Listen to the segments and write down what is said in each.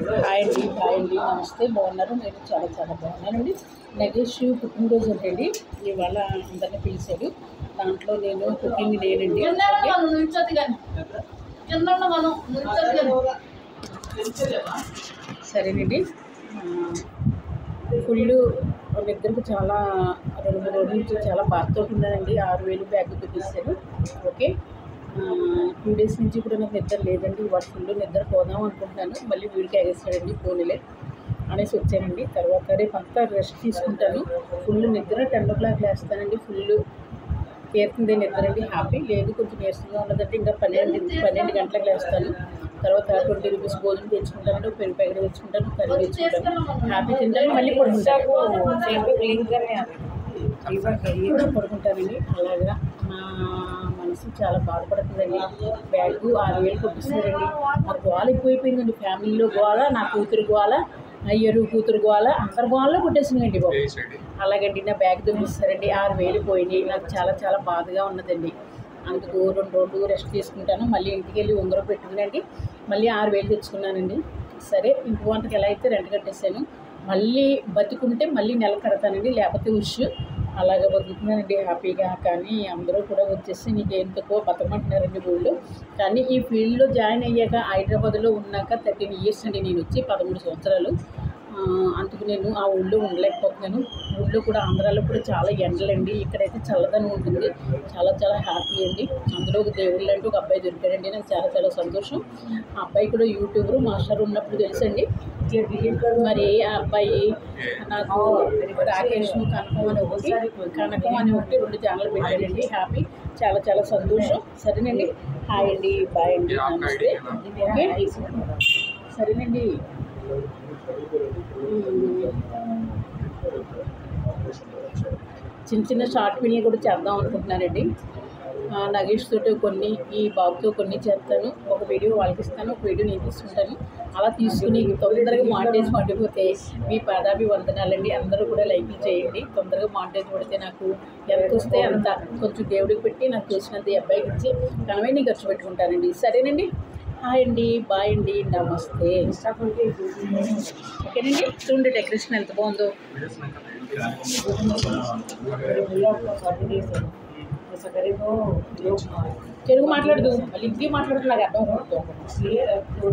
Hi అండి నమస్తే. బాగున్నారు? నేను చాలా చాలా బాగున్నానండి. నగేష్ పుట్టినరోజు అంటండి. ఇవాళ అందరినీ పిలిచాడు. దాంట్లో నేను కుకింగ్ లేనండి. సరేనండి. ఫుల్ నిద్రకు చాలా 2-3 రోజుల నుంచి చాలా బాధతో ఉన్నానండి. 6,000 బ్యాగ్ తెప్పిస్తాను. ఓకే, 2 డేస్ నుంచి కూడా నాకు నిద్ర లేదండి. ఇవాళ ఫుల్ నిద్ర పోదాం అనుకుంటున్నాను. మళ్ళీ వీడికి ఎగేస్తాడండి పోనీలే అనేసి వచ్చానండి. తర్వాత రేపు అంతా రెస్ట్ తీసుకుంటాను. ఫుల్ నిద్ర 10 o'clock లేస్తానండి. ఫుల్ తీరుతుంది నిద్ర అండి. హ్యాపీ లేదు, కొంచెం నీరసంగా ఉన్నదంటే ఇంకా 12 గంటలకు లేస్తాను. తర్వాత 20 రూపీస్ భోజనం తెచ్చుకుంటాను, పెరుగు ప్యాకెట్ తెచ్చుకుంటాను, కర్రీ తెచ్చుకుంటాను, హ్యాపీ తింటాను, మళ్ళీ పడుకుంటానండి. అలాగా నా మనసు చాలా బాధపడుతుందండి. బ్యాగ్ 6,000 కొట్టిస్తారండి. మా గోల ఎక్కువైపోయిందండి. ఫ్యామిలీలో గోల, నా కూతురు గోల, అయ్యరు కూతురు గోల, అందరి గోలలో కొట్టేసిందండి బాబు. అలాగండి నా బ్యాగ్ దొరికిస్తారండి. 6,000 పోయినాయి. నాకు చాలా చాలా బాధగా ఉన్నదండి. అందుకు 2 రోజులు రెస్ట్ తీసుకుంటాను. మళ్ళీ ఇంటికి వెళ్ళి ఉంగరం పెట్టుకునండి మళ్ళీ 6,000 తెచ్చుకున్నానండి. సరే, ఇంటి వంటకి ఎలా అయితే రెంట్ కట్టేసాను. మళ్ళీ బతుకుంటే మళ్ళీ నెల కడతానండి, లేకపోతే ఉష్ అలాగే బతుకుతున్నానండి హ్యాపీగా. కానీ అందరూ కూడా వచ్చేసి నీకు ఏం తక్కువ బతకమంటున్నారండి ఊళ్ళో. కానీ ఈ ఫీల్డ్లో జాయిన్ అయ్యాక హైదరాబాద్లో ఉన్నాక 13 years అండి. నేను వచ్చి 13 సంవత్సరాలు. అందుకు నేను ఆ ఊళ్ళో ఉండలేకపోతున్నాను. ఊళ్ళో కూడా ఆంధ్రాలో కూడా చాలా ఎండలండి. ఇక్కడైతే చల్లదనం ఉంటుంది. చాలా చాలా హ్యాపీ అండి. అందులో ఒక దేవుళ్ళు అంటూ ఒక అబ్బాయి దొరికాడండి. నాకు చాలా చాలా సంతోషం. ఆ అబ్బాయి కూడా యూట్యూబర్ మాస్టర్ ఉన్నప్పుడు తెలుసండి. మరి ఆ అబ్బాయి నాకు రాకేష్ కనకం అని ఒకటి 2 ఛానల్ పెట్టాడండి. హ్యాపీ, చాలా చాలా సంతోషం. సరేనండి, హాయ్ అండి, బాయ్ అండి, నమస్తే. ఓకే, సరేనండి. చిన్న చిన్న షార్ట్ ఫిల్మ్ కూడా చేద్దాం అనుకుంటున్నానండి. నగేష్ తోటి కొన్ని, ఈ బాబుతో కొన్ని చేస్తాను. ఒక వీడియో వాళ్ళకి ఇస్తాను, ఒక వీడియో నేను తీసుకుంటాను. అలా తీసుకుని తొందరగా మానిటైజ్ పడిపోతే మీ పాదాభి వందనాలండి. అందరూ కూడా లైక్లు చేయండి. తొందరగా మానిటైజ్ పడితే నాకు ఎంత వస్తే అంత కొంచెం దేవుడికి పెట్టి నాకు చూసినంత ఈ అబ్బాయికి ఇచ్చి కనవైనా ఖర్చు పెట్టుకుంటానండి. సరేనండి, హాయ్ అండి, బాయ్ అండి, నమస్తే. ఓకేనండి, చూడండి డెకరేషన్ ఎంత బాగుందో. తెలుగు మాట్లాడదు, మళ్ళీ హిందీ మాట్లాడుతూ నాకు అర్థం అవుతుంది.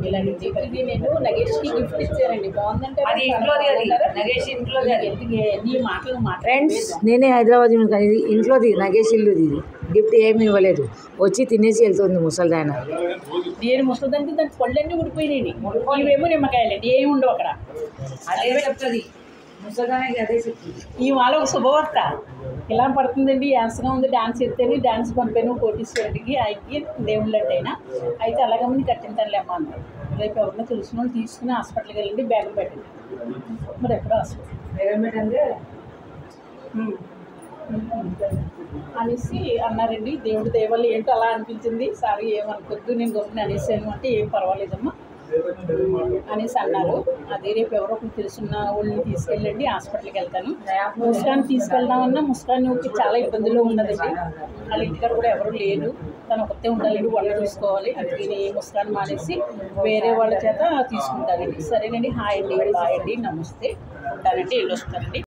ఇలాంటి ఇది నేను నగేష్కి గిఫ్ట్ ఇచ్చానండి. బాగుందంటే నీ మాటలు ఫ్రెండ్స్, నేనే హైదరాబాద్ ఇంట్లోది నగేష్ ఇల్లుది. ఇది గిఫ్ట్ ఏమి ఇవ్వలేదు, వచ్చి తినేసి వెళ్తుంది ముసలిదాయన. నేను ముసలిదానికి దానికి పళ్ళన్నీ ఊడిపోయినాయి. ఇవేమో నిమ్మకాయలండి, ఏమి ఉండవు అక్కడ. అదే చెప్తుంది ముసలిదానికి, అదే చెప్తుంది. ఇవాళ ఒక శుభవార్త ఇలా పడుతుందండి. డ్యాన్స్గా ఉంది. డ్యాన్స్ ఎత్తేని డ్యాన్స్ పంపాను కోటీశ్వరుడికి, ఆయనకి దేవుళ్ళు అయినా అయితే అలాగమని కట్టింతానులే అమ్మ అన్నారు. రేపు ఎవరన్నా తెలిసిన వాళ్ళు తీసుకుని హాస్పిటల్కి వెళ్ళండి, బ్యాగ్ పెట్టండి. మరి ఎప్పుడు హాస్పిటల్ అనేసి అన్నారండి. దేవుడి దేవాళ్ళు ఏంటో అలా అనిపించింది. సారీ ఏమనుకోద్దు, నేను గొప్పని అనేసాను అంటే ఏం పర్వాలేదమ్మా అనేసి అన్నారు. అదే రేపు ఎవరో ఒకరు తెలుసున్న వాళ్ళని తీసుకెళ్ళండి, హాస్పిటల్కి వెళ్తాను. ముస్కాన్ తీసుకెళ్దామన్నా ముస్కాన్కి చాలా ఇబ్బందులు ఉన్నదండి. వాళ్ళ ఇంటికాడ కూడా ఎవరు లేరు, తను ఒకతే ఉండాలండి, వంట చూసుకోవాలి. అందుకని ముస్కాన్ మానేసి వేరే వాళ్ళ చేత తీసుకుంటానండి. సరేనండి, హాయ్ అండి, బాయ్ అండి, నమస్తే. ఉంటానండి, వెళ్ళొస్తానండి.